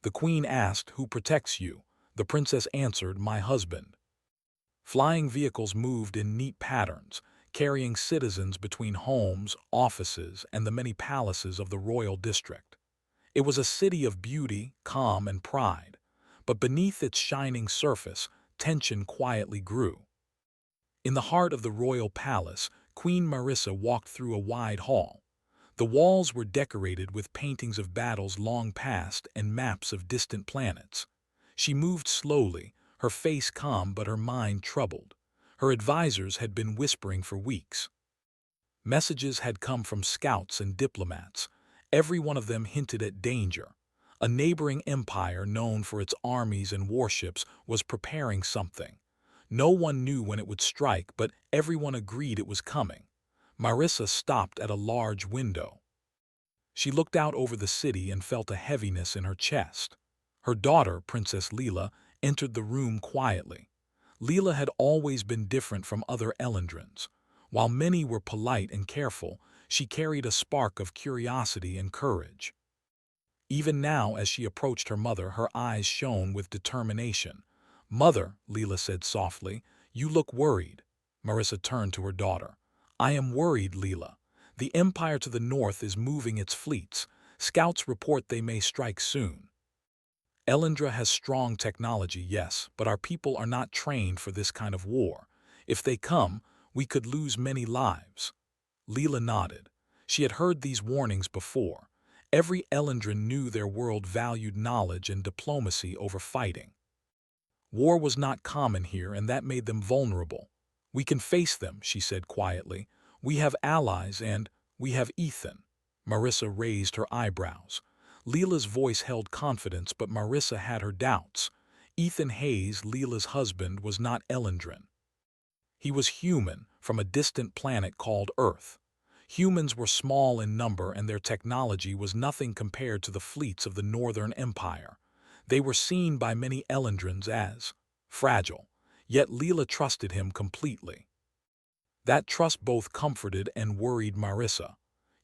The queen asked, "Who protects you?" The princess answered, "My husband." Flying vehicles moved in neat patterns, carrying citizens between homes, offices, and the many palaces of the royal district. It was a city of beauty, calm, and pride, but beneath its shining surface, tension quietly grew. In the heart of the royal palace, Queen Marissa walked through a wide hall. The walls were decorated with paintings of battles long past and maps of distant planets. She moved slowly, her face calm but her mind troubled. Her advisors had been whispering for weeks. Messages had come from scouts and diplomats. Every one of them hinted at danger. A neighboring empire known for its armies and warships was preparing something. No one knew when it would strike, but everyone agreed it was coming. Marissa stopped at a large window. She looked out over the city and felt a heaviness in her chest. Her daughter, Princess Leela, entered the room quietly. Leela had always been different from other Elendrins. While many were polite and careful, she carried a spark of curiosity and courage. Even now, as she approached her mother, her eyes shone with determination. "Mother," Leela said softly, "you look worried." Marissa turned to her daughter. "I am worried, Leela. The empire to the north is moving its fleets. Scouts report they may strike soon. Elendra has strong technology, yes, but our people are not trained for this kind of war. If they come, we could lose many lives." Leela nodded. She had heard these warnings before. Every Elendrin knew their world valued knowledge and diplomacy over fighting. War was not common here, and that made them vulnerable. "We can face them," she said quietly. "We have allies and we have Ethan." Marissa raised her eyebrows. Leela's voice held confidence, but Marissa had her doubts. Ethan Hayes, Leela's husband, was not Elendrin. He was human, from a distant planet called Earth. Humans were small in number, and their technology was nothing compared to the fleets of the Northern Empire. They were seen by many Elendrins as fragile, yet Leela trusted him completely. That trust both comforted and worried Marissa.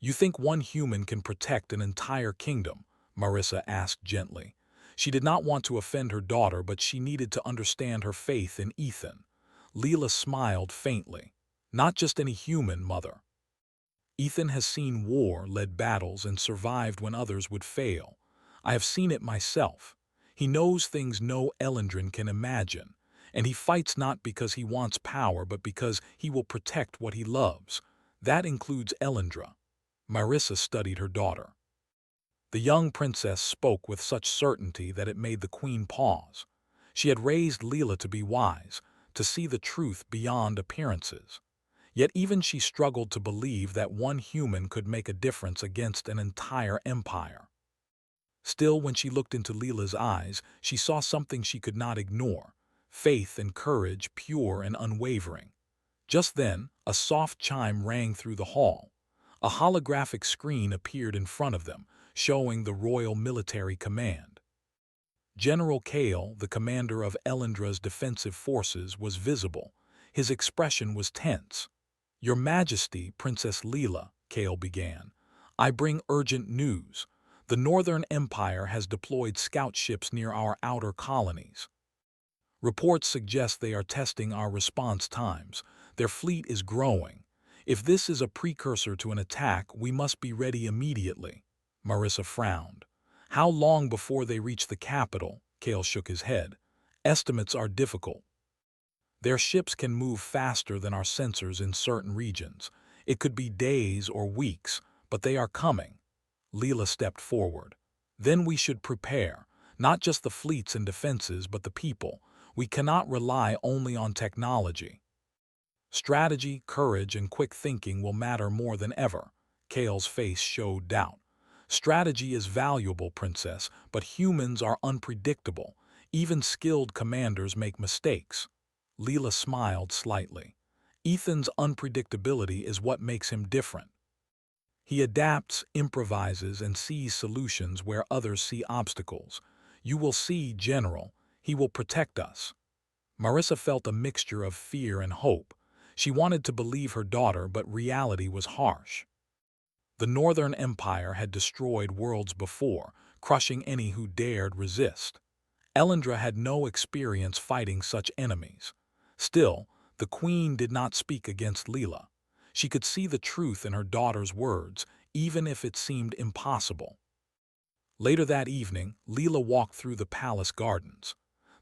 "You think one human can protect an entire kingdom?" Marissa asked gently. She did not want to offend her daughter, but she needed to understand her faith in Ethan. Leela smiled faintly. "Not just any human, Mother. Ethan has seen war, led battles, and survived when others would fail. I have seen it myself. He knows things no Elendrin can imagine, and he fights not because he wants power, but because he will protect what he loves. That includes Elendra." Marissa studied her daughter. The young princess spoke with such certainty that it made the queen pause. She had raised Leela to be wise, to see the truth beyond appearances. Yet even she struggled to believe that one human could make a difference against an entire empire. Still, when she looked into Leela's eyes, she saw something she could not ignore: faith and courage, pure and unwavering. Just then, a soft chime rang through the hall. A holographic screen appeared in front of them, showing the Royal Military Command. General Kale, the commander of Elendra's defensive forces, was visible. His expression was tense. "Your Majesty, Princess Leela," Kale began, "I bring urgent news. The Northern Empire has deployed scout ships near our outer colonies. Reports suggest they are testing our response times. Their fleet is growing. If this is a precursor to an attack, we must be ready immediately." Marissa frowned. "How long before they reach the capital?" Kale shook his head. "Estimates are difficult. Their ships can move faster than our sensors in certain regions. It could be days or weeks, but they are coming." Leela stepped forward. "Then we should prepare, not just the fleets and defenses, but the people. We cannot rely only on technology. Strategy, courage, and quick thinking will matter more than ever." Kale's face showed doubt. "Strategy is valuable, Princess, but humans are unpredictable. Even skilled commanders make mistakes." Leela smiled slightly. "Ethan's unpredictability is what makes him different. He adapts, improvises, and sees solutions where others see obstacles. You will see, General, he will protect us." Marissa felt a mixture of fear and hope. She wanted to believe her daughter, but reality was harsh. The Northern Empire had destroyed worlds before, crushing any who dared resist. Elendra had no experience fighting such enemies. Still, the queen did not speak against Leela. She could see the truth in her daughter's words, even if it seemed impossible. Later that evening, Leela walked through the palace gardens.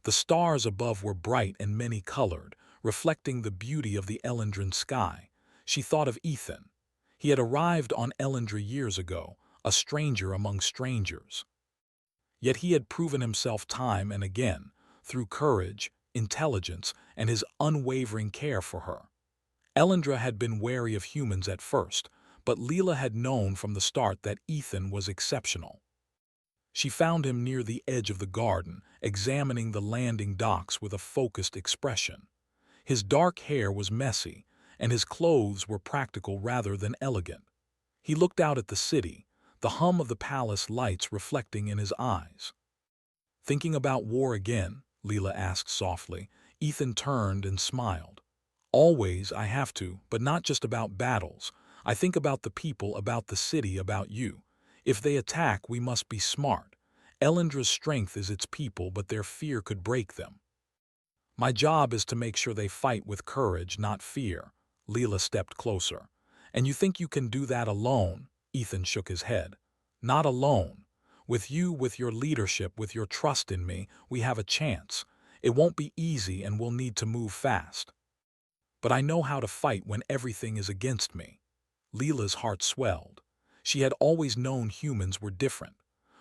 The stars above were bright and many-colored, reflecting the beauty of the Elendran sky. She thought of Ethan. He had arrived on Elendra years ago, a stranger among strangers. Yet he had proven himself time and again, through courage, intelligence, and his unwavering care for her. Elendra had been wary of humans at first, but Leela had known from the start that Ethan was exceptional. She found him near the edge of the garden, examining the landing docks with a focused expression. His dark hair was messy, and his clothes were practical rather than elegant. He looked out at the city, the hum of the palace lights reflecting in his eyes. "Thinking about war again?" Leela asked softly. Ethan turned and smiled. "Always I have to, but not just about battles. I think about the people, about the city, about you. If they attack, we must be smart. Elendra's strength is its people, but their fear could break them. My job is to make sure they fight with courage, not fear." Leela stepped closer. "And you think you can do that alone?" Ethan shook his head. "Not alone. With you, with your leadership, with your trust in me, we have a chance. It won't be easy and we'll need to move fast. But I know how to fight when everything is against me." Leela's heart swelled. She had always known humans were different.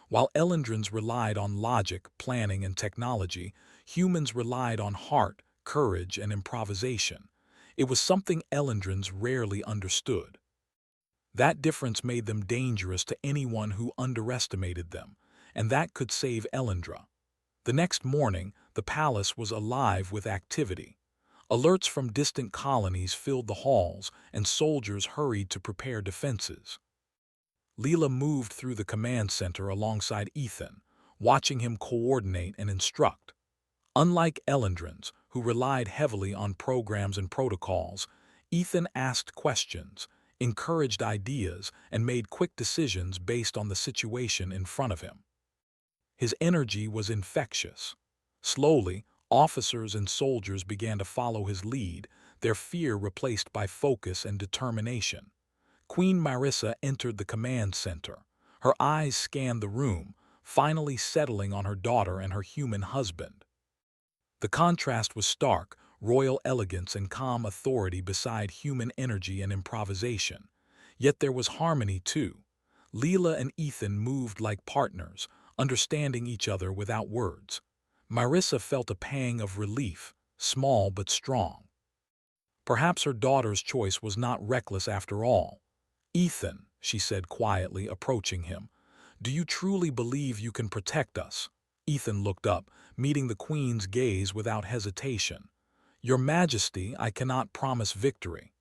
While Elendrans relied on logic, planning, and technology, humans relied on heart, courage, and improvisation. It was something Elendrans rarely understood. That difference made them dangerous to anyone who underestimated them, and that could save Elendra. The next morning, the palace was alive with activity. Alerts from distant colonies filled the halls, and soldiers hurried to prepare defenses. Leela moved through the command center alongside Ethan, watching him coordinate and instruct. Unlike Elendrans, who relied heavily on programs and protocols, Ethan asked questions, encouraged ideas, and made quick decisions based on the situation in front of him. His energy was infectious. Slowly, officers and soldiers began to follow his lead, their fear replaced by focus and determination. Queen Marissa entered the command center. Her eyes scanned the room, finally settling on her daughter and her human husband. The contrast was stark, royal elegance and calm authority beside human energy and improvisation. Yet there was harmony too. Leela and Ethan moved like partners, understanding each other without words. Marissa felt a pang of relief, small but strong. Perhaps her daughter's choice was not reckless after all. "Ethan," she said quietly, approaching him, "do you truly believe you can protect us?" Ethan looked up, meeting the Queen's gaze without hesitation. "Your Majesty, I cannot promise victory.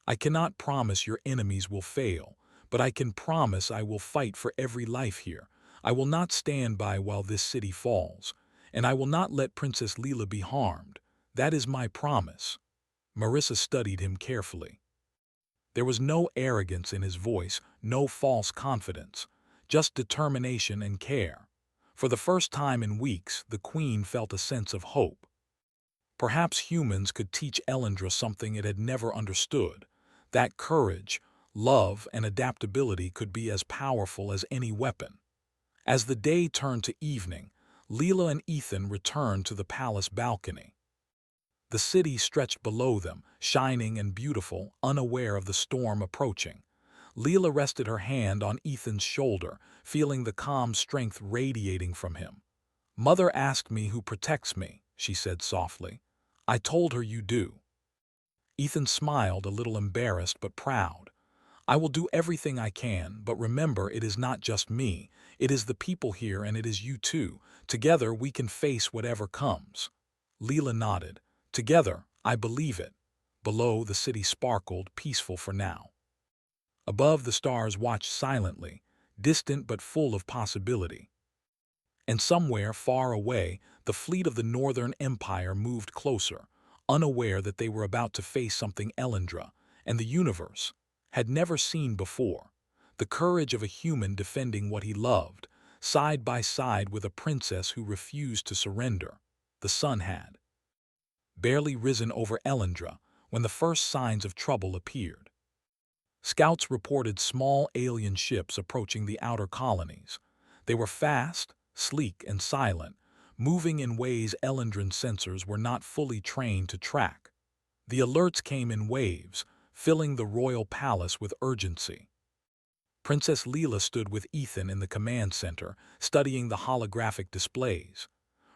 I cannot promise your enemies will fail, but I can promise I will fight for every life here. I will not stand by while this city falls, and I will not let Princess Leela be harmed. That is my promise." Marissa studied him carefully. There was no arrogance in his voice, no false confidence, just determination and care. For the first time in weeks, the Queen felt a sense of hope. Perhaps humans could teach Elendra something it had never understood, that courage, love, and adaptability could be as powerful as any weapon. As the day turned to evening, Leela and Ethan returned to the palace balcony. The city stretched below them, shining and beautiful, unaware of the storm approaching. Leela rested her hand on Ethan's shoulder, feeling the calm strength radiating from him. "Mother asked me who protects me," she said softly. "I told her you do." Ethan smiled, a little embarrassed but proud. "I will do everything I can, but remember, it is not just me. It is the people here, and it is you too. Together we can face whatever comes." Leela nodded. "Together, I believe it." Below, the city sparkled, peaceful for now. Above, the stars watched silently, distant but full of possibility. And somewhere far away, the fleet of the Northern Empire moved closer, unaware that they were about to face something Elendra and the universe had never seen before. The courage of a human defending what he loved, side by side with a princess who refused to surrender. The sun had barely risen over Elendra when the first signs of trouble appeared. Scouts reported small alien ships approaching the outer colonies. They were fast, sleek, and silent, moving in ways Elendran's sensors were not fully trained to track. The alerts came in waves, filling the royal palace with urgency. Princess Leela stood with Ethan in the command center, studying the holographic displays.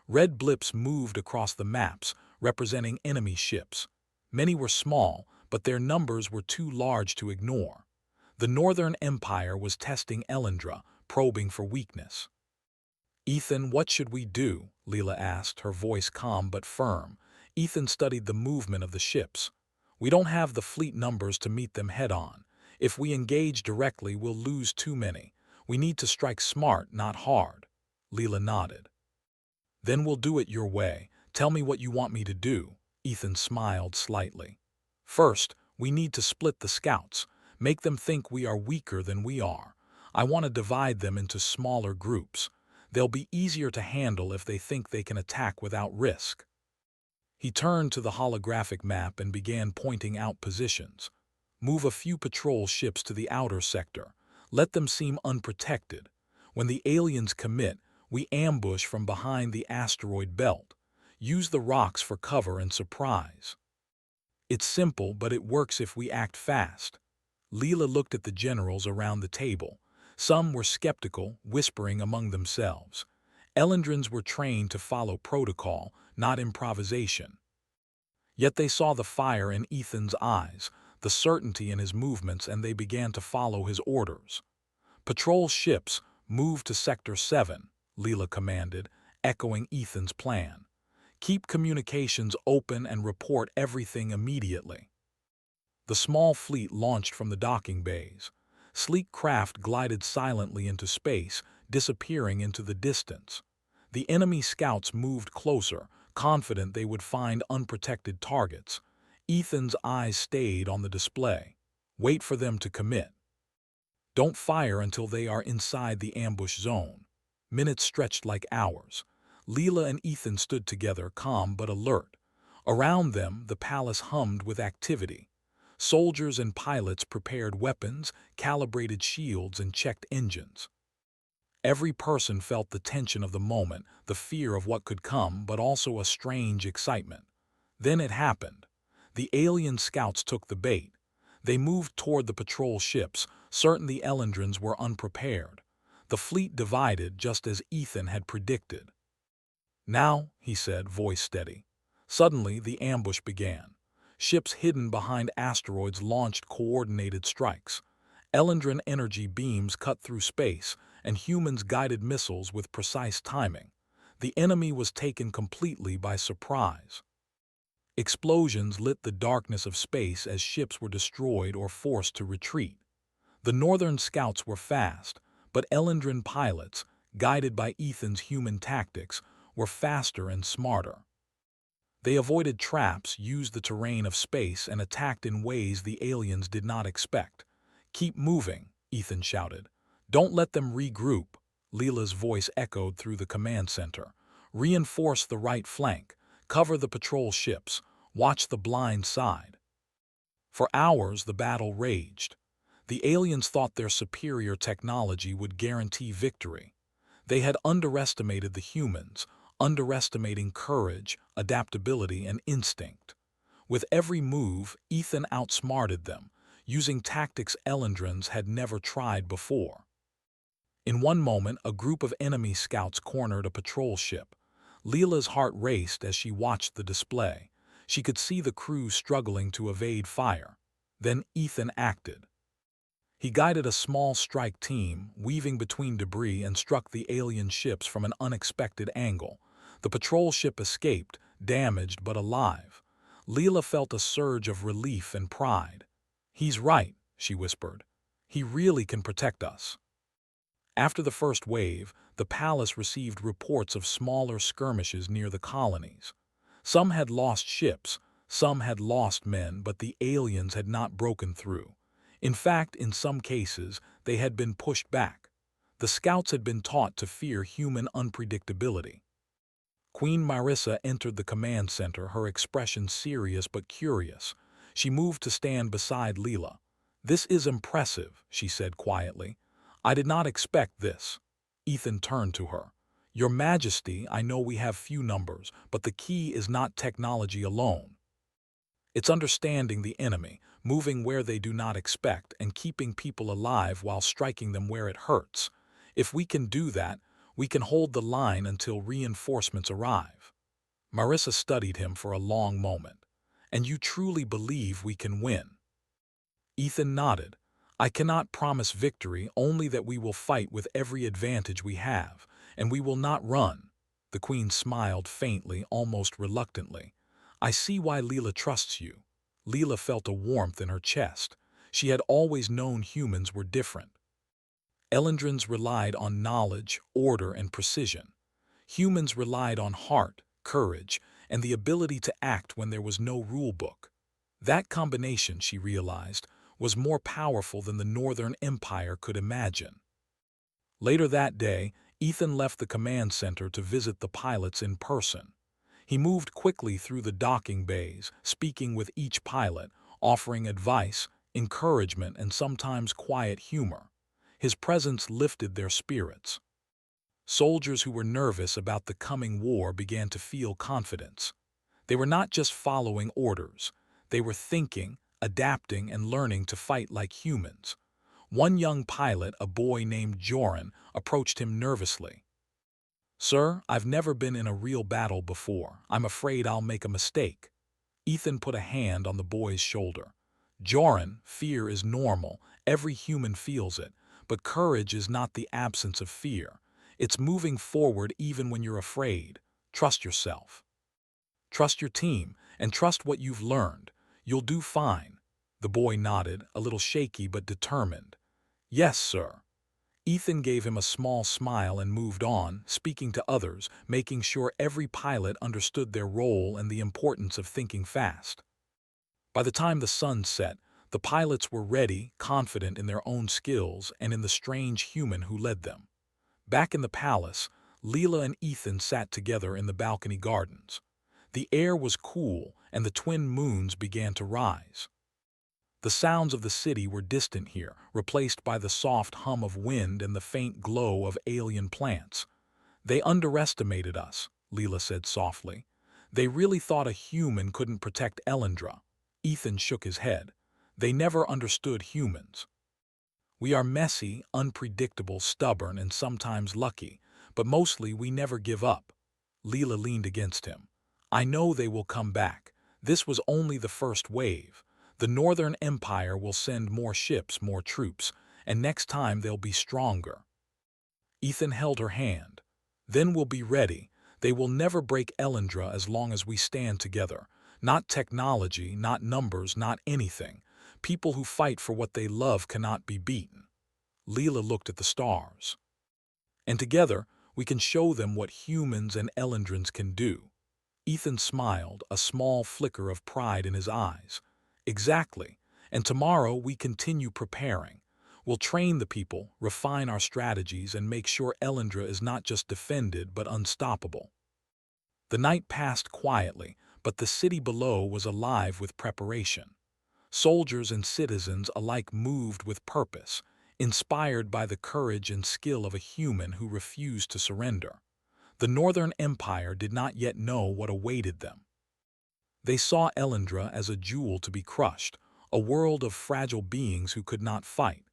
Red blips moved across the maps, representing enemy ships. Many were small, but their numbers were too large to ignore. The Northern Empire was testing Elendra, probing for weakness. "Ethan, what should we do?" Leela asked, her voice calm but firm. Ethan studied the movement of the ships. "We don't have the fleet numbers to meet them head-on. If we engage directly, we'll lose too many. We need to strike smart, not hard." Leela nodded. "Then we'll do it your way. Tell me what you want me to do." Ethan smiled slightly. "First, we need to split the scouts. Make them think we are weaker than we are. I want to divide them into smaller groups. They'll be easier to handle if they think they can attack without risk." He turned to the holographic map and began pointing out positions. "Move a few patrol ships to the outer sector. Let them seem unprotected. When the aliens commit, we ambush from behind the asteroid belt. Use the rocks for cover and surprise. It's simple, but it works if we act fast." Leela looked at the generals around the table. Some were skeptical, whispering among themselves. Elendrans were trained to follow protocol, not improvisation. Yet they saw the fire in Ethan's eyes, the certainty in his movements, and they began to follow his orders. "Patrol ships, move to Sector 7, Leela commanded, echoing Ethan's plan. "Keep communications open and report everything immediately." The small fleet launched from the docking bays. Sleek craft glided silently into space, disappearing into the distance. The enemy scouts moved closer, confident they would find unprotected targets. Ethan's eyes stayed on the display. "Wait for them to commit. Don't fire until they are inside the ambush zone." Minutes stretched like hours. Leela and Ethan stood together, calm but alert. Around them, the palace hummed with activity. Soldiers and pilots prepared weapons, calibrated shields, and checked engines. Every person felt the tension of the moment, the fear of what could come, but also a strange excitement. Then it happened. The alien scouts took the bait. They moved toward the patrol ships, certain the Elendrans were unprepared. The fleet divided just as Ethan had predicted. "Now," he said, voice steady. Suddenly, the ambush began. Ships hidden behind asteroids launched coordinated strikes. Elendran energy beams cut through space, and humans guided missiles with precise timing. The enemy was taken completely by surprise. Explosions lit the darkness of space as ships were destroyed or forced to retreat. The northern scouts were fast, but Elendran pilots, guided by Ethan's human tactics, were faster and smarter. They avoided traps, used the terrain of space, and attacked in ways the aliens did not expect. "Keep moving," Ethan shouted. "Don't let them regroup." Leela's voice echoed through the command center. "Reinforce the right flank. Cover the patrol ships. Watch the blind side." For hours, the battle raged. The aliens thought their superior technology would guarantee victory. They had underestimated the humans, underestimating courage, adaptability, and instinct. With every move, Ethan outsmarted them, using tactics Elendrans had never tried before. In one moment, a group of enemy scouts cornered a patrol ship. Leela's heart raced as she watched the display. She could see the crew struggling to evade fire. Then Ethan acted. He guided a small strike team, weaving between debris, and struck the alien ships from an unexpected angle. The patrol ship escaped, damaged but alive. Leela felt a surge of relief and pride. "He's right," she whispered. "He really can protect us." After the first wave, the palace received reports of smaller skirmishes near the colonies. Some had lost ships, some had lost men, but the aliens had not broken through. In fact, in some cases, they had been pushed back. The scouts had been taught to fear human unpredictability. Queen Marissa entered the command center, her expression serious but curious. She moved to stand beside Leela. "This is impressive," she said quietly. "I did not expect this." Ethan turned to her. "Your Majesty, I know we have few numbers, but the key is not technology alone. It's understanding the enemy, moving where they do not expect, and keeping people alive while striking them where it hurts. If we can do that, we can hold the line until reinforcements arrive." Marissa studied him for a long moment. "And you truly believe we can win?" Ethan nodded. "I cannot promise victory, only that we will fight with every advantage we have, and we will not run." The Queen smiled faintly, almost reluctantly. "I see why Leela trusts you." Leela felt a warmth in her chest. She had always known humans were different. Elendrins relied on knowledge, order, and precision. Humans relied on heart, courage, and the ability to act when there was no rule book. That combination, she realized, was more powerful than the Northern Empire could imagine. Later that day, Ethan left the command center to visit the pilots in person. He moved quickly through the docking bays, speaking with each pilot, offering advice, encouragement, and sometimes quiet humor. His presence lifted their spirits. Soldiers who were nervous about the coming war began to feel confidence. They were not just following orders. They were thinking, adapting, and learning to fight like humans. One young pilot, a boy named Joran, approached him nervously. "Sir, I've never been in a real battle before. I'm afraid I'll make a mistake." Ethan put a hand on the boy's shoulder. "Joran, fear is normal. Every human feels it. But courage is not the absence of fear. It's moving forward even when you're afraid. Trust yourself. Trust your team, and trust what you've learned. You'll do fine." The boy nodded, a little shaky but determined. "Yes, sir." Ethan gave him a small smile and moved on, speaking to others, making sure every pilot understood their role and the importance of thinking fast. By the time the sun set, the pilots were ready, confident in their own skills and in the strange human who led them. Back in the palace, Leela and Ethan sat together in the balcony gardens. The air was cool, and the twin moons began to rise. The sounds of the city were distant here, replaced by the soft hum of wind and the faint glow of alien plants. "They underestimated us," Leela said softly. "They really thought a human couldn't protect Elendra." Ethan shook his head. "They never understood humans. We are messy, unpredictable, stubborn, and sometimes lucky, but mostly we never give up." Leela leaned against him. "I know they will come back. This was only the first wave. The Northern Empire will send more ships, more troops, and next time they'll be stronger." Ethan held her hand. "Then we'll be ready. They will never break Elendra as long as we stand together. Not technology, not numbers, not anything. People who fight for what they love cannot be beaten." Leela looked at the stars. "And together, we can show them what humans and Elendrins can do." Ethan smiled, a small flicker of pride in his eyes. "Exactly. And tomorrow we continue preparing. We'll train the people, refine our strategies, and make sure Elendra is not just defended but unstoppable." The night passed quietly, but the city below was alive with preparation. Soldiers and citizens alike moved with purpose, inspired by the courage and skill of a human who refused to surrender. The Northern Empire did not yet know what awaited them. They saw Elendra as a jewel to be crushed, a world of fragile beings who could not fight.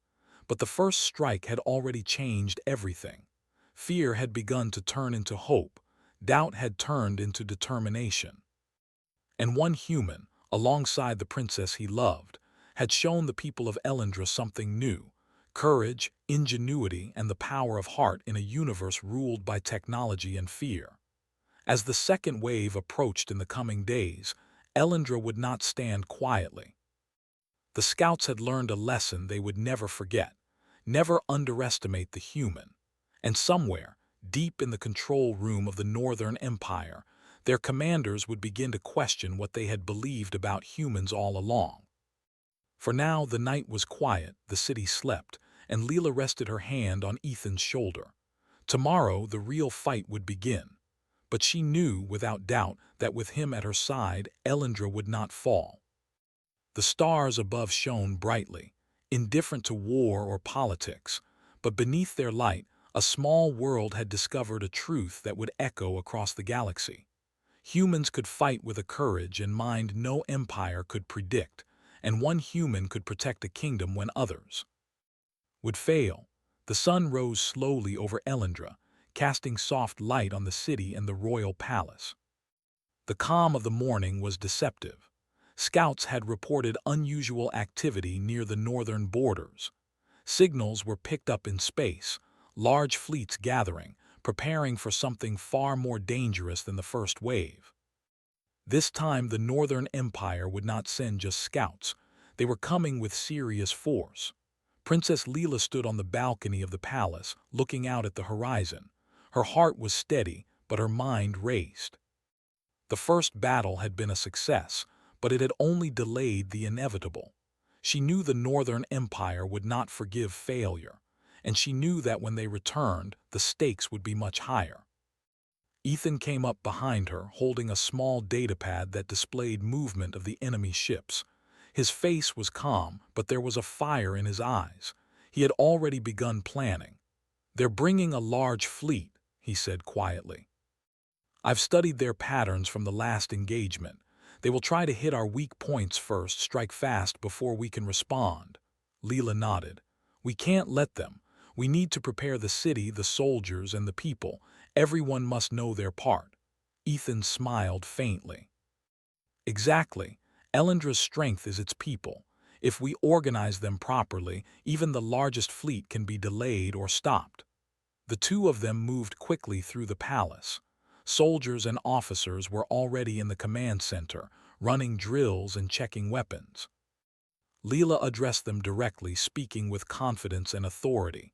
But the first strike had already changed everything. Fear had begun to turn into hope. Doubt had turned into determination. And one human, alongside the princess he loved, had shown the people of Elendra something new: courage, ingenuity, and the power of heart in a universe ruled by technology and fear. As the second wave approached in the coming days, Elendra would not stand quietly. The scouts had learned a lesson they would never forget: never underestimate the human. And somewhere, deep in the control room of the Northern Empire, their commanders would begin to question what they had believed about humans all along. For now the night was quiet, the city slept, and Leela rested her hand on Ethan's shoulder. Tomorrow, the real fight would begin. But she knew, without doubt, that with him at her side, Elendra would not fall. The stars above shone brightly, indifferent to war or politics, but beneath their light, a small world had discovered a truth that would echo across the galaxy. Humans could fight with a courage and mind no empire could predict, and one human could protect a kingdom when others would fail. The sun rose slowly over Elendra, casting soft light on the city and the royal palace. The calm of the morning was deceptive. Scouts had reported unusual activity near the northern borders. Signals were picked up in space, large fleets gathering, preparing for something far more dangerous than the first wave. This time the Northern Empire would not send just scouts. They were coming with serious force. Princess Leela stood on the balcony of the palace, looking out at the horizon. Her heart was steady, but her mind raced. The first battle had been a success, but it had only delayed the inevitable. She knew the Northern Empire would not forgive failure, and she knew that when they returned, the stakes would be much higher. Ethan came up behind her, holding a small datapad that displayed movement of the enemy ships. His face was calm, but there was a fire in his eyes. He had already begun planning. "They're bringing a large fleet," he said quietly. "I've studied their patterns from the last engagement. They will try to hit our weak points first, strike fast before we can respond." Leela nodded. "We can't let them. We need to prepare the city, the soldiers, and the people. Everyone must know their part." Ethan smiled faintly. "Exactly. Elendra's strength is its people. If we organize them properly, even the largest fleet can be delayed or stopped." The two of them moved quickly through the palace. Soldiers and officers were already in the command center, running drills and checking weapons. Leela addressed them directly, speaking with confidence and authority.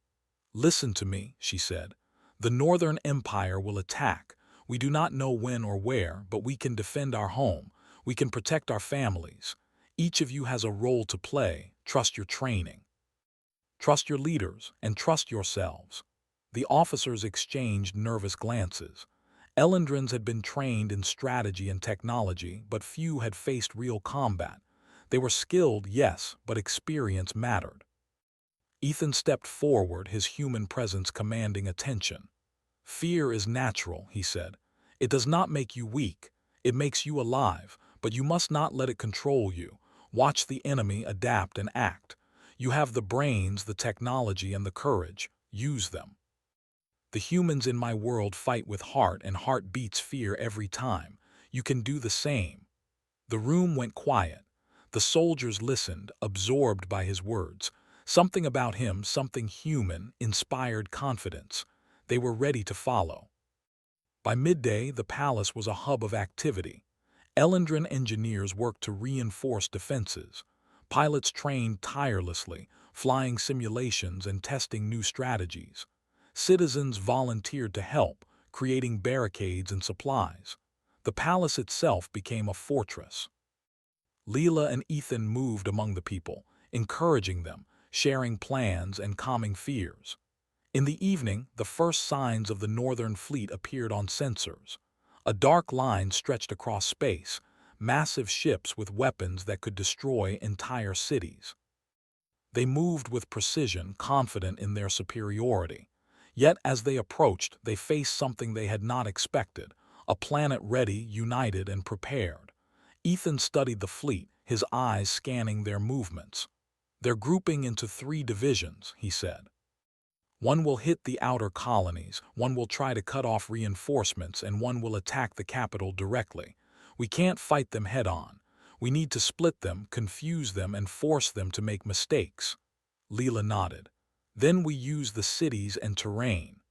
"Listen to me," she said. "The Northern Empire will attack. We do not know when or where, but we can defend our home. We can protect our families. Each of you has a role to play. Trust your training. Trust your leaders, and trust yourselves." The officers exchanged nervous glances. Elendrans had been trained in strategy and technology, but few had faced real combat. They were skilled, yes, but experience mattered. Ethan stepped forward, his human presence commanding attention. "Fear is natural," he said. "It does not make you weak. It makes you alive, but you must not let it control you. Watch the enemy, adapt and act. You have the brains, the technology, and the courage. Use them. The humans in my world fight with heart, and heart beats fear every time. You can do the same." The room went quiet. The soldiers listened, absorbed by his words. Something about him, something human, inspired confidence. They were ready to follow. By midday, the palace was a hub of activity. Elendran engineers worked to reinforce defenses. Pilots trained tirelessly, flying simulations and testing new strategies. Citizens volunteered to help, creating barricades and supplies. The palace itself became a fortress. Leela and Ethan moved among the people, encouraging them, sharing plans and calming fears. In the evening, the first signs of the Northern Fleet appeared on sensors. A dark line stretched across space, massive ships with weapons that could destroy entire cities. They moved with precision, confident in their superiority. Yet as they approached, they faced something they had not expected, a planet ready, united, and prepared. Ethan studied the fleet, his eyes scanning their movements. "They're grouping into 3 divisions," he said. "One will hit the outer colonies, one will try to cut off reinforcements, and one will attack the capital directly. We can't fight them head-on. We need to split them, confuse them, and force them to make mistakes." Leela nodded. "Then we use the cities and terrain.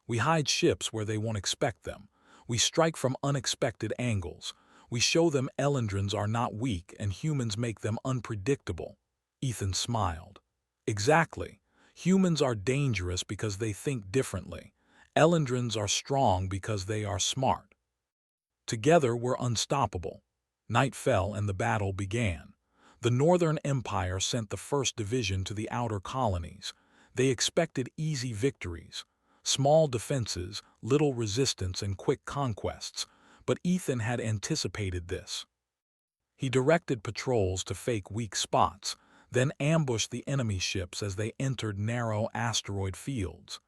We hide ships where they won't expect them. We strike from unexpected angles. We show them Elendrans are not weak and humans make them unpredictable." Ethan smiled. "Exactly. Humans are dangerous because they think differently. Elendrans are strong because they are smart. Together we're unstoppable." Night fell and the battle began. The Northern Empire sent the First Division to the outer colonies. They expected easy victories, small defenses, little resistance, and quick conquests, but Ethan had anticipated this. He directed patrols to fake weak spots, then ambushed the enemy ships as they entered narrow asteroid fields.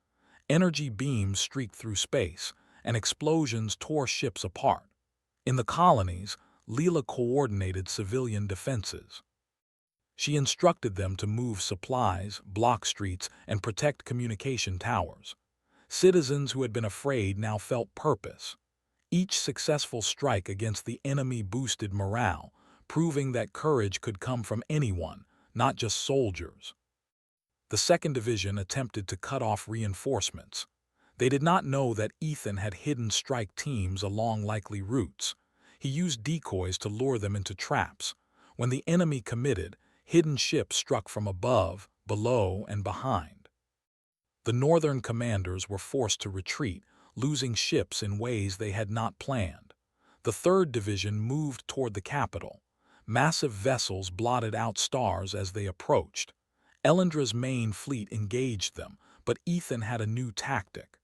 Energy beams streaked through space, and explosions tore ships apart. In the colonies, Leela coordinated civilian defenses. She instructed them to move supplies, block streets, and protect communication towers. Citizens who had been afraid now felt purpose. Each successful strike against the enemy boosted morale, proving that courage could come from anyone, not just soldiers. The Second Division attempted to cut off reinforcements. They did not know that Ethan had hidden strike teams along likely routes. He used decoys to lure them into traps. When the enemy committed, hidden ships struck from above, below, and behind. The northern commanders were forced to retreat, losing ships in ways they had not planned. The Third Division moved toward the capital. Massive vessels blotted out stars as they approached. Elendra's main fleet engaged them, but Ethan had a new tactic.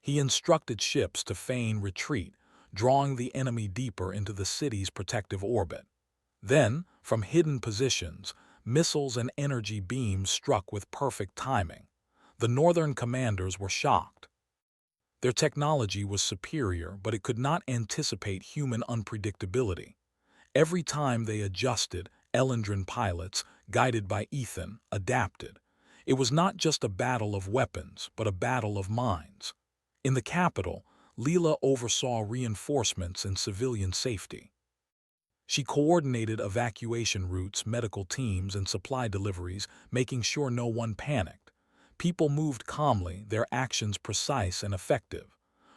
He instructed ships to feign retreat, drawing the enemy deeper into the city's protective orbit. Then, from hidden positions, missiles and energy beams struck with perfect timing. The northern commanders were shocked. Their technology was superior, but it could not anticipate human unpredictability. Every time they adjusted, Elendran pilots, guided by Ethan, adapted. It was not just a battle of weapons, but a battle of minds. In the capital, Leela oversaw reinforcements and civilian safety. She coordinated evacuation routes, medical teams, and supply deliveries, making sure no one panicked. People moved calmly, their actions precise and effective.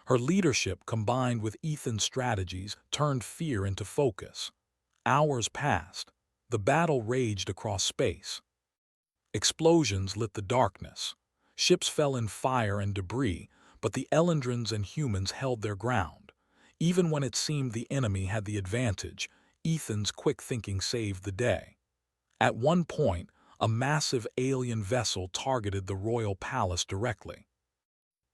Her leadership, combined with Ethan's strategies, turned fear into focus. Hours passed. The battle raged across space. Explosions lit the darkness. Ships fell in fire and debris, but the Elendrans and humans held their ground. Even when it seemed the enemy had the advantage, Ethan's quick thinking saved the day. At one point, a massive alien vessel targeted the royal palace directly.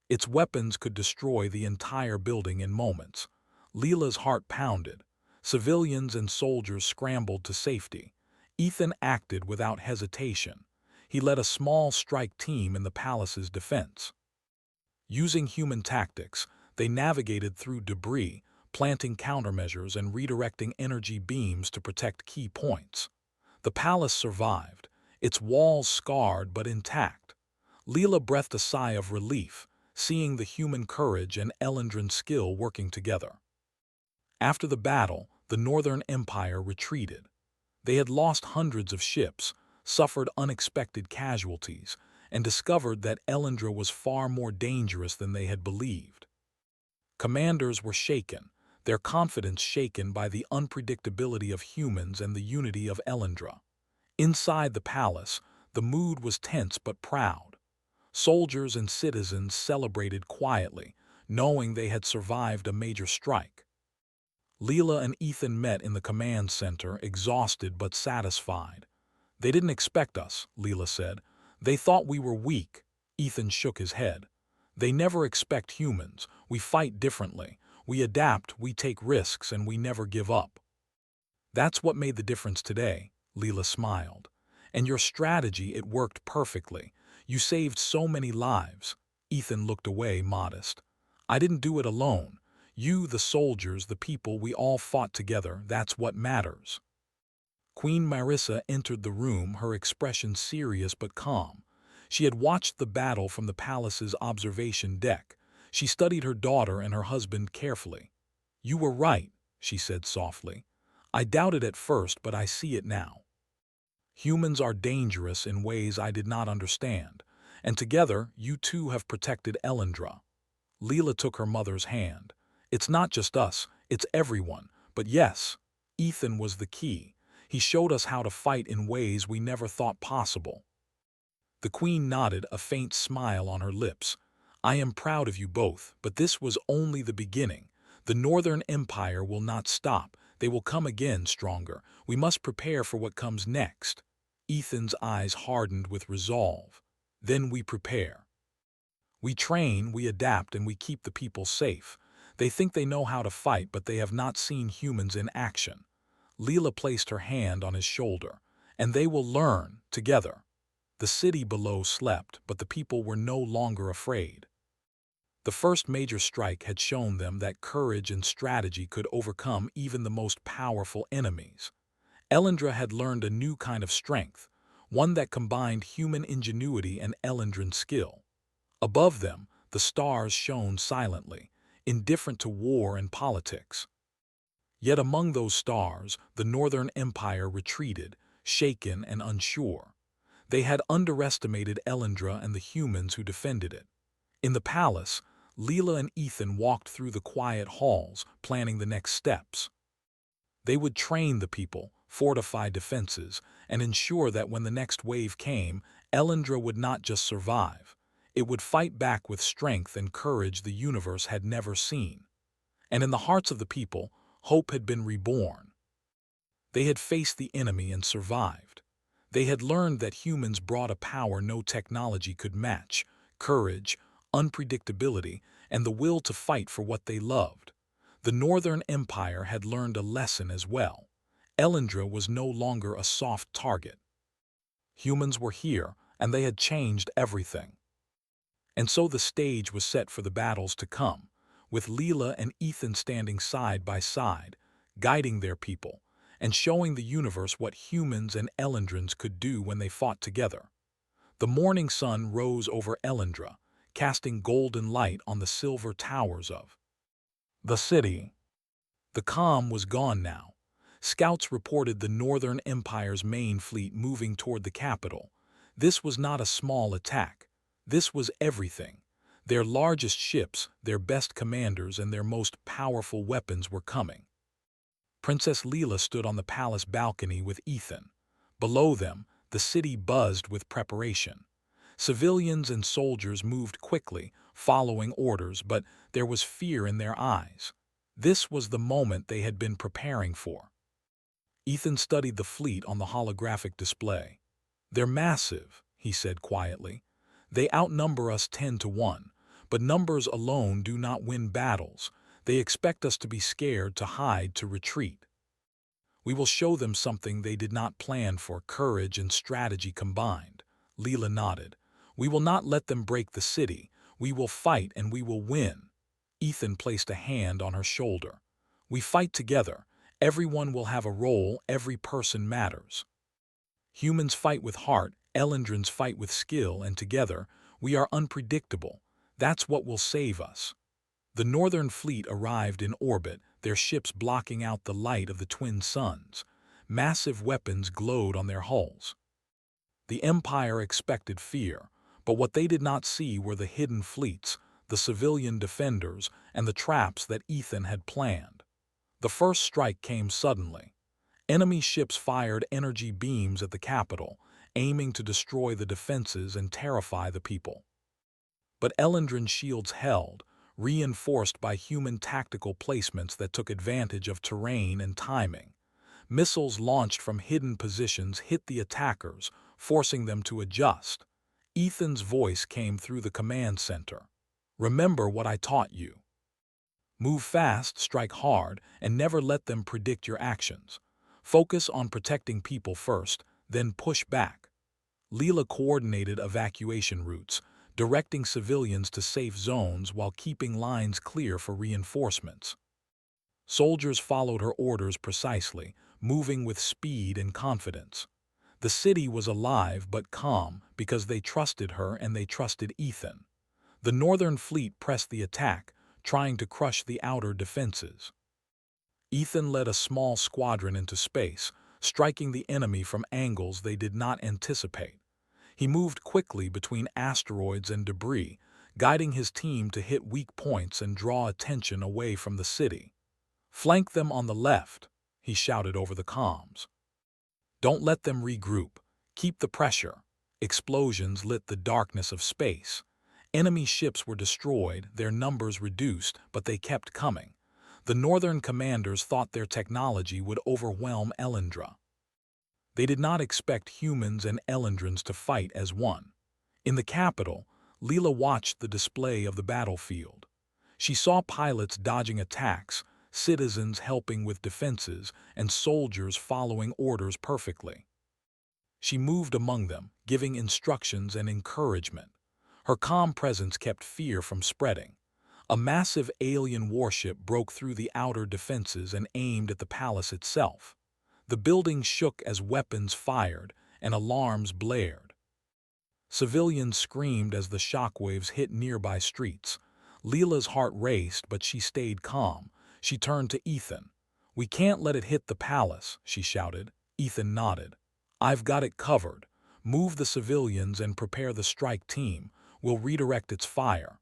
Its weapons could destroy the entire building in moments. Leela's heart pounded. Civilians and soldiers scrambled to safety. Ethan acted without hesitation. He led a small strike team in the palace's defense. Using human tactics, they navigated through debris, planting countermeasures and redirecting energy beams to protect key points. The palace survived, its walls scarred but intact. Leela breathed a sigh of relief, seeing the human courage and Elendran skill working together. After the battle, the Northern Empire retreated. They had lost hundreds of ships, suffered unexpected casualties, and discovered that Elendra was far more dangerous than they had believed. Commanders were shaken, their confidence shaken by the unpredictability of humans and the unity of Elendra. Inside the palace, the mood was tense but proud. Soldiers and citizens celebrated quietly, knowing they had survived a major strike. Leela and Ethan met in the command center, exhausted but satisfied. "They didn't expect us," Leela said. "They thought we were weak." Ethan shook his head. "They never expect humans. We fight differently. We adapt, we take risks, and we never give up." "That's what made the difference today," Leela smiled. "And your strategy, it worked perfectly. You saved so many lives." Ethan looked away, modest. "I didn't do it alone. You, the soldiers, the people, we all fought together. That's what matters." Queen Marissa entered the room, her expression serious but calm. She had watched the battle from the palace's observation deck. She studied her daughter and her husband carefully. "You were right," she said softly. "I doubted at first, but I see it now. Humans are dangerous in ways I did not understand, and together you two have protected Elendra." Leela took her mother's hand. "It's not just us, it's everyone. But yes, Ethan was the key. He showed us how to fight in ways we never thought possible." The queen nodded, a faint smile on her lips. "I am proud of you both, but this was only the beginning. The Northern Empire will not stop. They will come again stronger. We must prepare for what comes next. Ethan's eyes hardened with resolve. Then we prepare. We train, we adapt, and we keep the people safe. They think they know how to fight, but they have not seen humans in action. Leela placed her hand on his shoulder. And they will learn, together. The city below slept, but the people were no longer afraid. The first major strike had shown them that courage and strategy could overcome even the most powerful enemies. Elendra had learned a new kind of strength, one that combined human ingenuity and Elendran skill. Above them, the stars shone silently, indifferent to war and politics. Yet among those stars, the Northern Empire retreated, shaken and unsure. They had underestimated Elendra and the humans who defended it. In the palace, Leela and Ethan walked through the quiet halls, planning the next steps. They would train the people, fortify defenses, and ensure that when the next wave came, Elendra would not just survive. It would fight back with strength and courage the universe had never seen. And in the hearts of the people, hope had been reborn. They had faced the enemy and survived. They had learned that humans brought a power no technology could match: courage, unpredictability, and the will to fight for what they loved. The Northern Empire had learned a lesson as well. Elendra was no longer a soft target. Humans were here, and they had changed everything. And so the stage was set for the battles to come, with Leela and Ethan standing side by side, guiding their people, and showing the universe what humans and Elendrans could do when they fought together. The morning sun rose over Elendra, casting golden light on the silver towers of the city. The calm was gone now. Scouts reported the Northern Empire's main fleet moving toward the capital. This was not a small attack. This was everything. Their largest ships, their best commanders, and their most powerful weapons were coming. Princess Leela stood on the palace balcony with Ethan. Below them, the city buzzed with preparation. Civilians and soldiers moved quickly, following orders, but there was fear in their eyes. This was the moment they had been preparing for. Ethan studied the fleet on the holographic display. "They're massive," he said quietly. "They outnumber us 10-1, but numbers alone do not win battles. They expect us to be scared, to hide, to retreat. We will show them something they did not plan for: courage and strategy combined." Leela nodded. "We will not let them break the city. We will fight and we will win." Ethan placed a hand on her shoulder. "We fight together. Everyone will have a role. Every person matters. Humans fight with heart, Elendrans fight with skill, and together, we are unpredictable. That's what will save us." The Northern Fleet arrived in orbit, their ships blocking out the light of the twin suns. Massive weapons glowed on their hulls. The Empire expected fear, but what they did not see were the hidden fleets, the civilian defenders, and the traps that Ethan had planned. The first strike came suddenly. Enemy ships fired energy beams at the capital, aiming to destroy the defenses and terrify the people. But Elendran shields held, reinforced by human tactical placements that took advantage of terrain and timing. Missiles launched from hidden positions hit the attackers, forcing them to adjust. Ethan's voice came through the command center. "Remember what I taught you. Move fast, strike hard, and never let them predict your actions. Focus on protecting people first, then push back." Leela coordinated evacuation routes, directing civilians to safe zones while keeping lines clear for reinforcements. Soldiers followed her orders precisely, moving with speed and confidence. The city was alive but calm because they trusted her and they trusted Ethan. The Northern Fleet pressed the attack, trying to crush the outer defenses. Ethan led a small squadron into space, striking the enemy from angles they did not anticipate. He moved quickly between asteroids and debris, guiding his team to hit weak points and draw attention away from the city. "Flank them on the left," he shouted over the comms. "Don't let them regroup. Keep the pressure." Explosions lit the darkness of space. Enemy ships were destroyed, their numbers reduced, but they kept coming. The northern commanders thought their technology would overwhelm Elendra. They did not expect humans and Elendrans to fight as one. In the capital, Leela watched the display of the battlefield. She saw pilots dodging attacks, citizens helping with defenses, and soldiers following orders perfectly. She moved among them, giving instructions and encouragement. Her calm presence kept fear from spreading. A massive alien warship broke through the outer defenses and aimed at the palace itself. The building shook as weapons fired and alarms blared. Civilians screamed as the shockwaves hit nearby streets. Leela's heart raced, but she stayed calm. She turned to Ethan. "We can't let it hit the palace," she shouted. Ethan nodded. "I've got it covered. Move the civilians and prepare the strike team. We'll redirect its fire."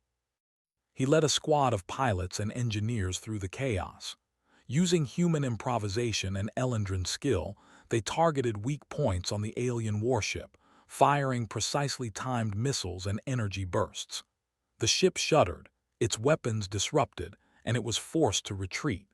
He led a squad of pilots and engineers through the chaos. Using human improvisation and Elendran skill, they targeted weak points on the alien warship, firing precisely timed missiles and energy bursts. The ship shuddered, its weapons disrupted, and it was forced to retreat.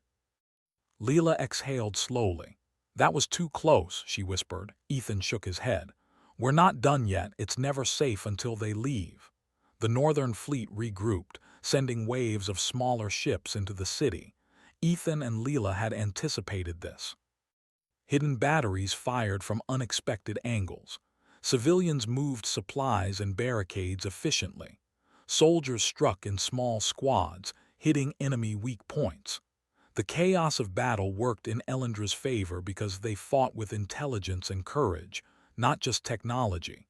Leela exhaled slowly. "That was too close," she whispered. Ethan shook his head. "We're not done yet. It's never safe until they leave." The northern fleet regrouped, sending waves of smaller ships into the city. Ethan and Leela had anticipated this. Hidden batteries fired from unexpected angles. Civilians moved supplies and barricades efficiently. Soldiers struck in small squads, hitting enemy weak points. The chaos of battle worked in Elendra's favor because they fought with intelligence and courage, not just technology.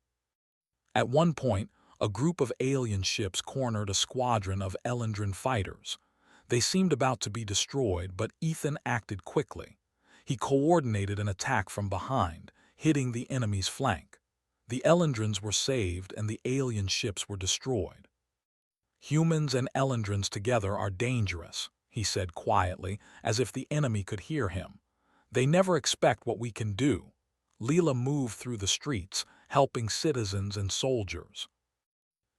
At one point, a group of alien ships cornered a squadron of Elendran fighters. They seemed about to be destroyed, but Ethan acted quickly. He coordinated an attack from behind, hitting the enemy's flank. The Elendrans were saved and the alien ships were destroyed. "Humans and Elendrans together are dangerous," he said quietly, as if the enemy could hear him. "They never expect what we can do." Leela moved through the streets, helping citizens and soldiers.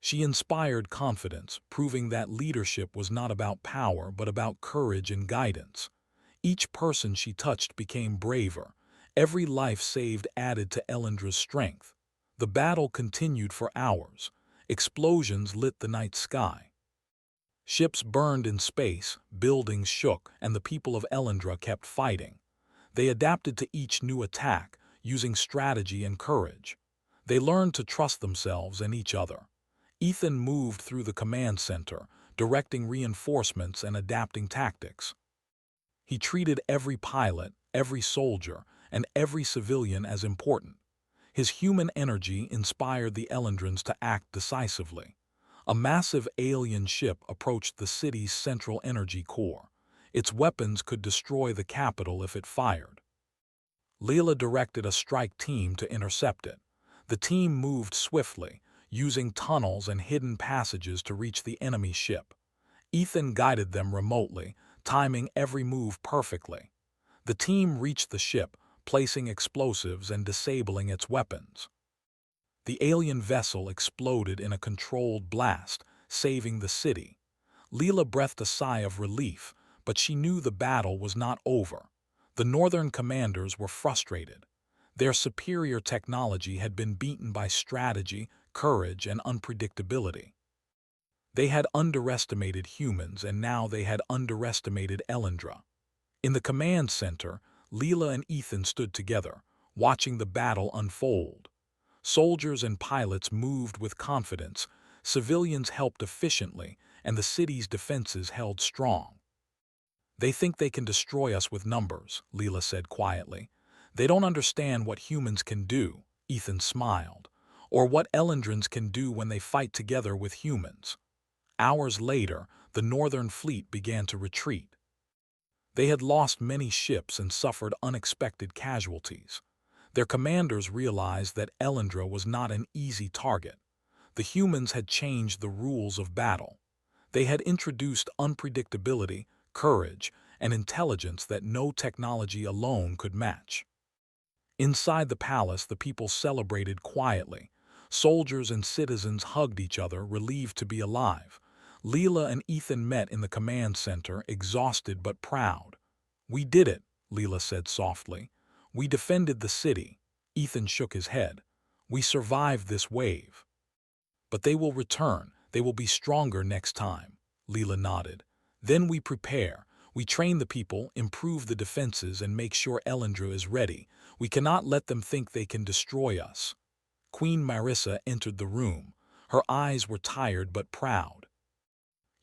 She inspired confidence, proving that leadership was not about power but about courage and guidance. Each person she touched became braver. Every life saved added to Elendra's strength. The battle continued for hours. Explosions lit the night sky. Ships burned in space, buildings shook, and the people of Elendra kept fighting. They adapted to each new attack, using strategy and courage. They learned to trust themselves and each other. Ethan moved through the command center, directing reinforcements and adapting tactics. He treated every pilot, every soldier, and every civilian as important. His human energy inspired the Elendrans to act decisively. A massive alien ship approached the city's central energy core. Its weapons could destroy the capital if it fired. Leela directed a strike team to intercept it. The team moved swiftly, using tunnels and hidden passages to reach the enemy ship. Ethan guided them remotely, timing every move perfectly. The team reached the ship, placing explosives and disabling its weapons. The alien vessel exploded in a controlled blast, saving the city. Leela breathed a sigh of relief, but she knew the battle was not over. The northern commanders were frustrated. Their superior technology had been beaten by strategy, courage, and unpredictability. They had underestimated humans, and now they had underestimated Elendra. In the command center, Leela and Ethan stood together, watching the battle unfold. Soldiers and pilots moved with confidence, civilians helped efficiently, and the city's defenses held strong. "They think they can destroy us with numbers," Leela said quietly. "They don't understand what humans can do," Ethan smiled, "or what Elendrans can do when they fight together with humans." Hours later, the northern fleet began to retreat. They had lost many ships and suffered unexpected casualties. Their commanders realized that Elendra was not an easy target. The humans had changed the rules of battle. They had introduced unpredictability, courage, and intelligence that no technology alone could match. Inside the palace, the people celebrated quietly. Soldiers and citizens hugged each other, relieved to be alive. Leela and Ethan met in the command center, exhausted but proud. "We did it," Leela said softly. "We defended the city." Ethan shook his head. "We survived this wave." "But they will return. They will be stronger next time." Leela nodded. "Then we prepare. We train the people, improve the defenses, and make sure Elendra is ready. We cannot let them think they can destroy us." Queen Marissa entered the room. Her eyes were tired but proud.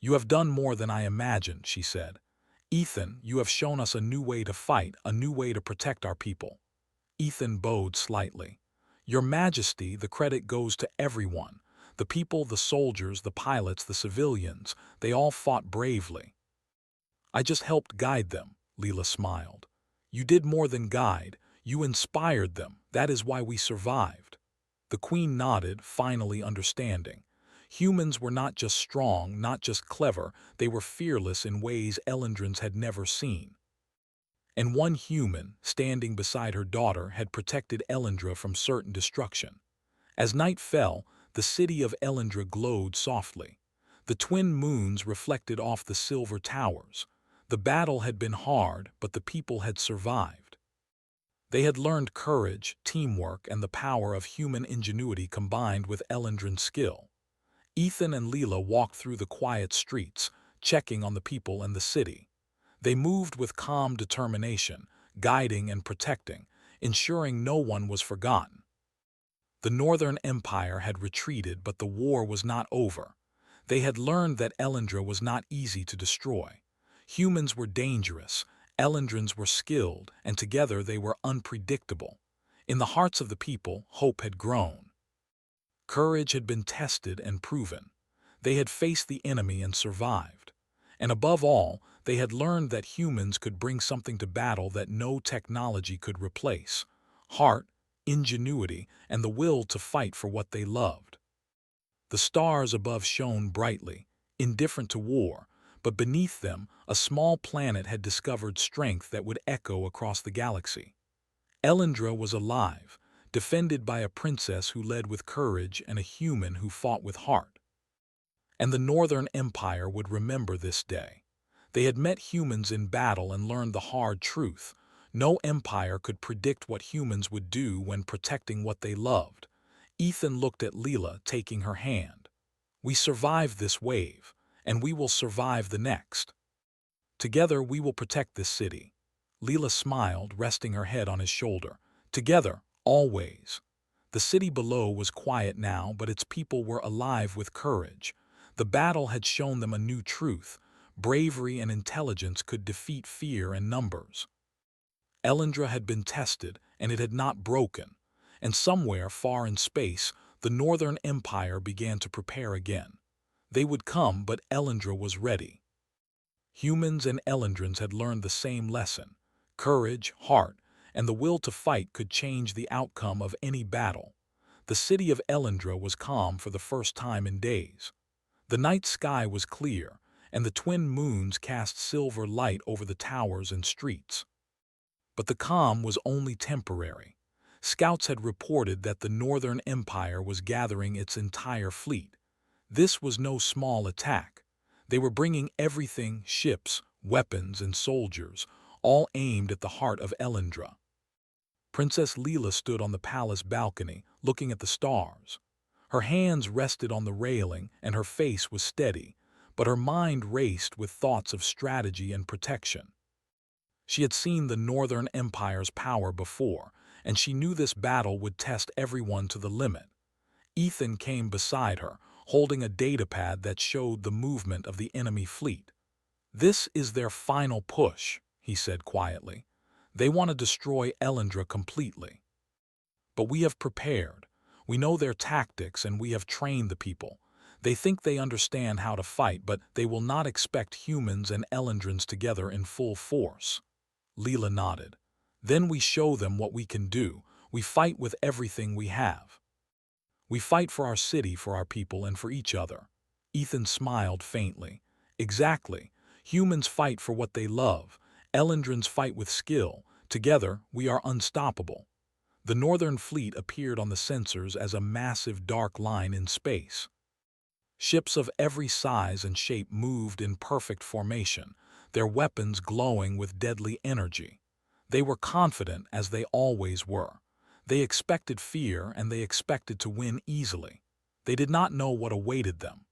"You have done more than I imagined," she said. "Ethan, you have shown us a new way to fight, a new way to protect our people." Ethan bowed slightly. "Your Majesty, the credit goes to everyone. The people, the soldiers, the pilots, the civilians, they all fought bravely." "I just helped guide them," Leela smiled. "You did more than guide. You inspired them. That is why we survived." The Queen nodded, finally understanding. Humans were not just strong, not just clever, they were fearless in ways Elendrans had never seen. And one human, standing beside her daughter, had protected Elendra from certain destruction. As night fell, the city of Elendra glowed softly. The twin moons reflected off the silver towers. The battle had been hard, but the people had survived. They had learned courage, teamwork, and the power of human ingenuity combined with Elendran skill. Ethan and Leela walked through the quiet streets, checking on the people and the city. They moved with calm determination, guiding and protecting, ensuring no one was forgotten. The Northern Empire had retreated, but the war was not over. They had learned that Elendra was not easy to destroy. Humans were dangerous, Elendrans were skilled, and together they were unpredictable. In the hearts of the people, hope had grown. Courage had been tested and proven. They had faced the enemy and survived. And above all, they had learned that humans could bring something to battle that no technology could replace: heart, ingenuity, and the will to fight for what they loved. The stars above shone brightly, indifferent to war, but beneath them, a small planet had discovered strength that would echo across the galaxy. Elendra was alive, defended by a princess who led with courage and a human who fought with heart. And the Northern Empire would remember this day. They had met humans in battle and learned the hard truth. No empire could predict what humans would do when protecting what they loved. Ethan looked at Leela, taking her hand. "We survived this wave, and we will survive the next. Together we will protect this city." Leela smiled, resting her head on his shoulder. "Together, always." The city below was quiet now, but its people were alive with courage. The battle had shown them a new truth: bravery and intelligence could defeat fear and numbers. Elendra had been tested, and it had not broken. And somewhere far in space, the Northern Empire began to prepare again. They would come, but Elendra was ready. Humans and Elendrans had learned the same lesson. Courage, heart, and the will to fight could change the outcome of any battle. The city of Elendra was calm for the first time in days. The night sky was clear, and the twin moons cast silver light over the towers and streets. But the calm was only temporary. Scouts had reported that the Northern Empire was gathering its entire fleet. This was no small attack. They were bringing everything: ships, weapons, and soldiers, all aimed at the heart of Elendra. Princess Leela stood on the palace balcony, looking at the stars. Her hands rested on the railing, and her face was steady, but her mind raced with thoughts of strategy and protection. She had seen the Northern Empire's power before, and she knew this battle would test everyone to the limit. Ethan came beside her, holding a datapad that showed the movement of the enemy fleet. "This is their final push," he said quietly. "They want to destroy Elendra completely. But we have prepared. We know their tactics and we have trained the people. They think they understand how to fight, but they will not expect humans and Elendrans together in full force." Leela nodded. "Then we show them what we can do. We fight with everything we have. We fight for our city, for our people, and for each other." Ethan smiled faintly. "Exactly. Humans fight for what they love. Elendrans fight with skill. Together, we are unstoppable." The Northern Fleet appeared on the sensors as a massive dark line in space. Ships of every size and shape moved in perfect formation, their weapons glowing with deadly energy. They were confident, as they always were. They expected fear, and they expected to win easily. They did not know what awaited them.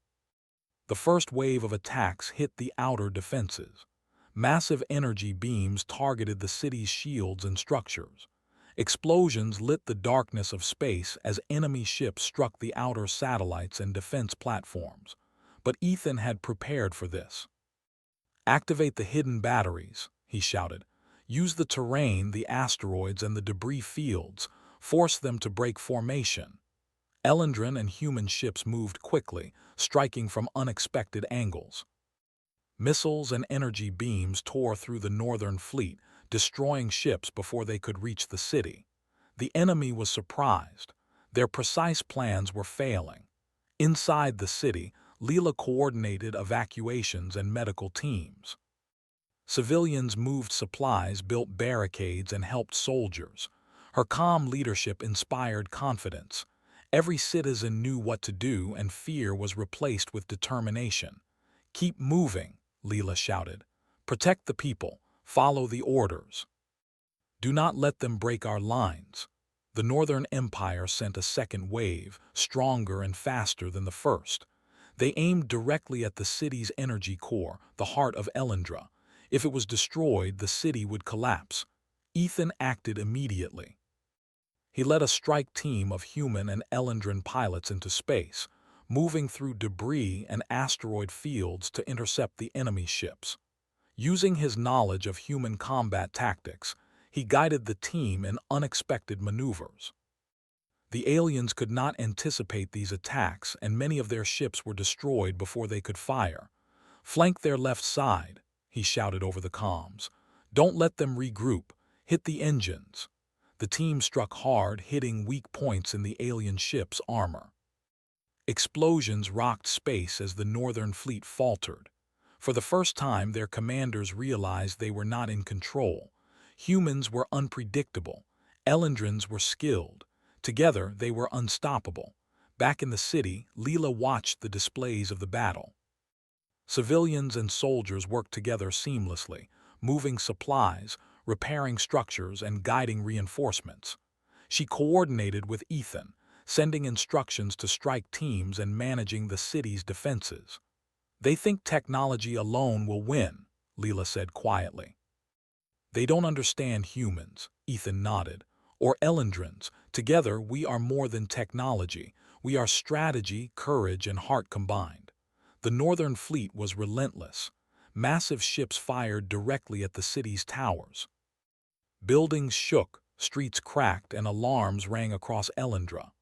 The first wave of attacks hit the outer defenses. Massive energy beams targeted the city's shields and structures. Explosions lit the darkness of space as enemy ships struck the outer satellites and defense platforms. But Ethan had prepared for this. "Activate the hidden batteries," he shouted. "Use the terrain, the asteroids, and the debris fields. Force them to break formation." Elendran and human ships moved quickly, striking from unexpected angles. Missiles and energy beams tore through the northern fleet, destroying ships before they could reach the city. The enemy was surprised. Their precise plans were failing. Inside the city, Leela coordinated evacuations and medical teams. Civilians moved supplies, built barricades, and helped soldiers. Her calm leadership inspired confidence. Every citizen knew what to do, and fear was replaced with determination. "Keep moving," Leela shouted. "Protect the people. Follow the orders. Do not let them break our lines." The Northern Empire sent a second wave, stronger and faster than the first. They aimed directly at the city's energy core, the heart of Elendra. If it was destroyed, the city would collapse. Ethan acted immediately. He led a strike team of human and Elendran pilots into space, moving through debris and asteroid fields to intercept the enemy ships. Using his knowledge of human combat tactics, he guided the team in unexpected maneuvers. The aliens could not anticipate these attacks, and many of their ships were destroyed before they could fire. "Flank their left side," he shouted over the comms. "Don't let them regroup. Hit the engines." The team struck hard, hitting weak points in the alien ship's armor. Explosions rocked space as the Northern Fleet faltered. For the first time, their commanders realized they were not in control. Humans were unpredictable. Elendrans were skilled. Together, they were unstoppable. Back in the city, Leela watched the displays of the battle. Civilians and soldiers worked together seamlessly, moving supplies, repairing structures, and guiding reinforcements. She coordinated with Ethan, sending instructions to strike teams and managing the city's defenses. "They think technology alone will win," Leela said quietly. "They don't understand humans," Ethan nodded, "or Elendrans. Together, we are more than technology. We are strategy, courage, and heart combined." The Northern Fleet was relentless. Massive ships fired directly at the city's towers. Buildings shook, streets cracked, and alarms rang across Elendra.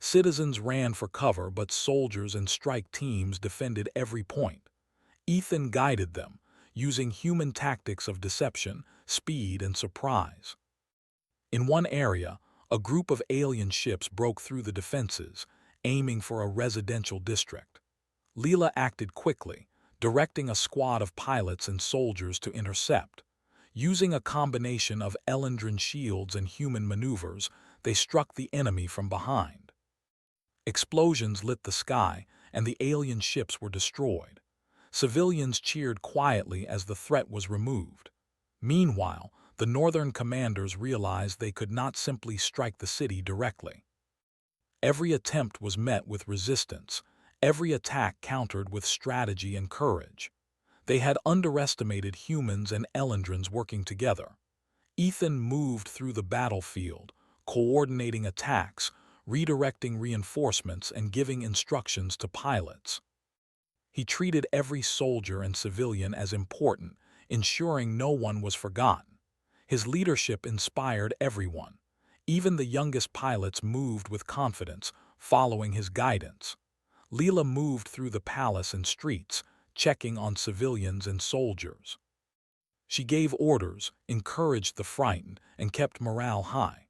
Citizens ran for cover, but soldiers and strike teams defended every point. Ethan guided them, using human tactics of deception, speed, and surprise. In one area, a group of alien ships broke through the defenses, aiming for a residential district. Leela acted quickly, directing a squad of pilots and soldiers to intercept. Using a combination of Elendran shields and human maneuvers, they struck the enemy from behind. Explosions lit the sky, and the alien ships were destroyed. Civilians cheered quietly as the threat was removed. Meanwhile, the Northern commanders realized they could not simply strike the city directly. Every attempt was met with resistance, every attack countered with strategy and courage. They had underestimated humans and Elendrans working together. Ethan moved through the battlefield, coordinating attacks, redirecting reinforcements, and giving instructions to pilots. He treated every soldier and civilian as important, ensuring no one was forgotten. His leadership inspired everyone. Even the youngest pilots moved with confidence, following his guidance. Leela moved through the palace and streets, checking on civilians and soldiers. She gave orders, encouraged the frightened, and kept morale high.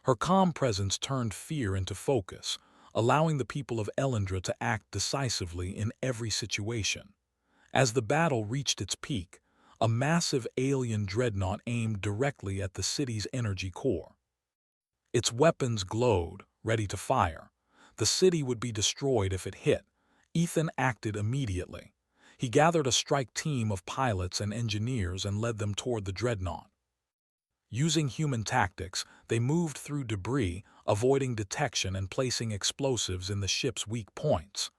Her calm presence turned fear into focus, allowing the people of Elendra to act decisively in every situation. As the battle reached its peak, a massive alien dreadnought aimed directly at the city's energy core. Its weapons glowed, ready to fire. The city would be destroyed if it hit. Ethan acted immediately. He gathered a strike team of pilots and engineers and led them toward the dreadnought. Using human tactics, they moved through debris, avoiding detection and placing explosives in the ship's weak points.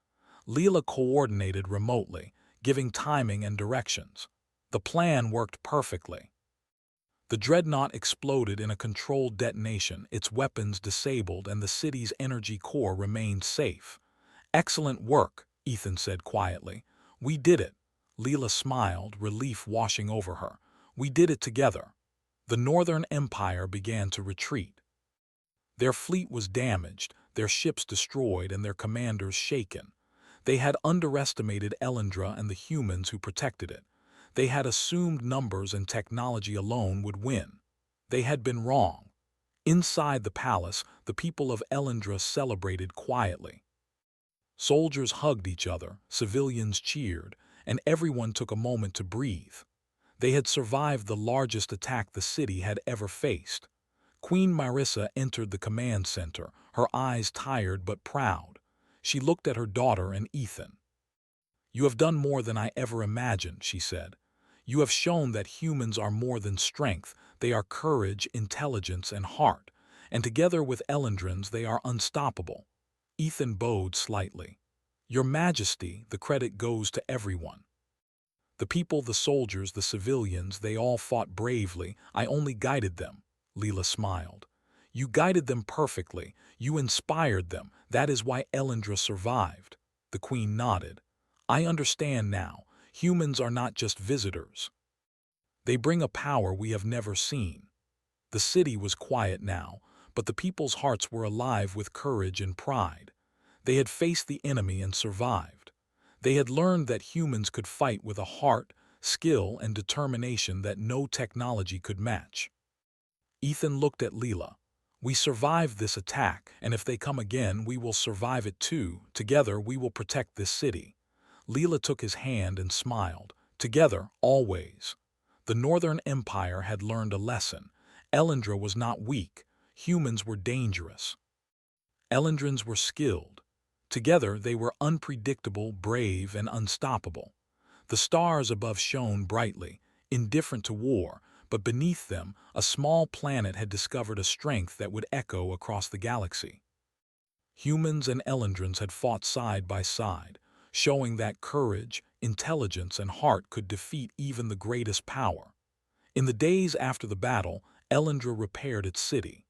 Leela coordinated remotely, giving timing and directions. The plan worked perfectly. The dreadnought exploded in a controlled detonation, its weapons disabled, and the city's energy core remained safe. "Excellent work," Ethan said quietly. "We did it." Leela smiled, relief washing over her. "We did it together." The Northern Empire began to retreat. Their fleet was damaged, their ships destroyed, and their commanders shaken. They had underestimated Elendra and the humans who protected it. They had assumed numbers and technology alone would win. They had been wrong. Inside the palace, the people of Elendra celebrated quietly. Soldiers hugged each other, civilians cheered, and everyone took a moment to breathe. They had survived the largest attack the city had ever faced. Queen Marissa entered the command center, her eyes tired but proud. She looked at her daughter and Ethan. "You have done more than I ever imagined," she said. "You have shown that humans are more than strength, they are courage, intelligence, and heart, and together with Elendrans they are unstoppable." Ethan bowed slightly. "Your Majesty, the credit goes to everyone. The people, the soldiers, the civilians, they all fought bravely. I only guided them." Leela smiled. "You guided them perfectly. You inspired them. That is why Elendra survived." The Queen nodded. "I understand now. Humans are not just visitors. They bring a power we have never seen." The city was quiet now, but the people's hearts were alive with courage and pride. They had faced the enemy and survived. They had learned that humans could fight with a heart, skill, and determination that no technology could match. Ethan looked at Leela. "We survived this attack, and if they come again, we will survive it too. Together, we will protect this city." Leela took his hand and smiled. "Together, always." The Northern Empire had learned a lesson. Elendra was not weak. Humans were dangerous. Elendrans were skilled. Together, they were unpredictable, brave, and unstoppable. The stars above shone brightly, indifferent to war, but beneath them, a small planet had discovered a strength that would echo across the galaxy. Humans and Elendrans had fought side by side, showing that courage, intelligence, and heart could defeat even the greatest power. In the days after the battle, Elendra repaired its city.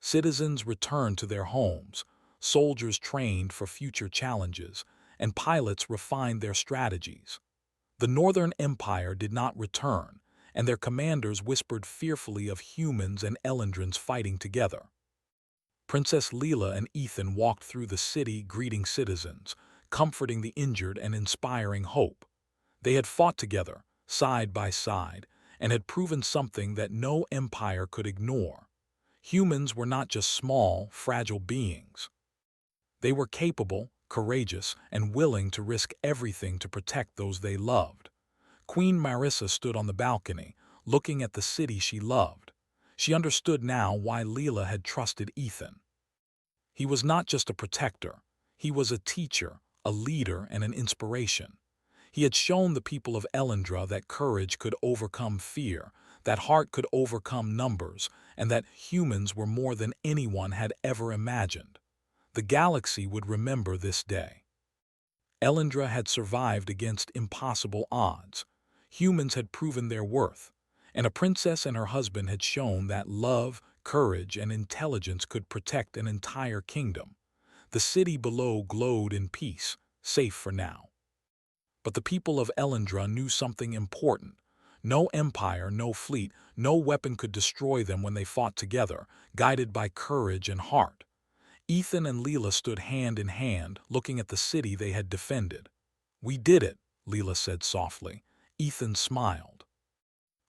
Citizens returned to their homes, soldiers trained for future challenges, and pilots refined their strategies. The Northern Empire did not return, and their commanders whispered fearfully of humans and Elendrans fighting together. Princess Leela and Ethan walked through the city greeting citizens, comforting the injured and inspiring hope. They had fought together, side by side, and had proven something that no empire could ignore. Humans were not just small, fragile beings. They were capable, courageous, and willing to risk everything to protect those they loved. Queen Marissa stood on the balcony, looking at the city she loved. She understood now why Leela had trusted Ethan. He was not just a protector. He was a teacher, a leader, and an inspiration. He had shown the people of Elendra that courage could overcome fear, that heart could overcome numbers, and that humans were more than anyone had ever imagined. The galaxy would remember this day. Elendra had survived against impossible odds. Humans had proven their worth, and a princess and her husband had shown that love, courage, and intelligence could protect an entire kingdom. The city below glowed in peace, safe for now. But the people of Elendra knew something important. No empire, no fleet, no weapon could destroy them when they fought together, guided by courage and heart. Ethan and Leela stood hand in hand, looking at the city they had defended. "We did it," Leela said softly. Ethan smiled.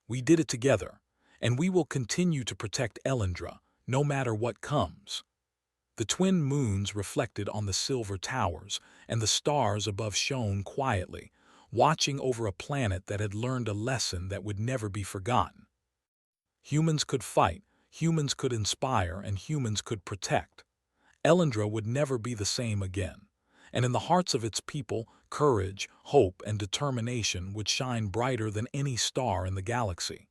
"We did it together, and we will continue to protect Elendra, no matter what comes." The twin moons reflected on the silver towers, and the stars above shone quietly, watching over a planet that had learned a lesson that would never be forgotten. Humans could fight, humans could inspire, and humans could protect. Elendra would never be the same again. and in the hearts of its people, courage, hope, and determination would shine brighter than any star in the galaxy.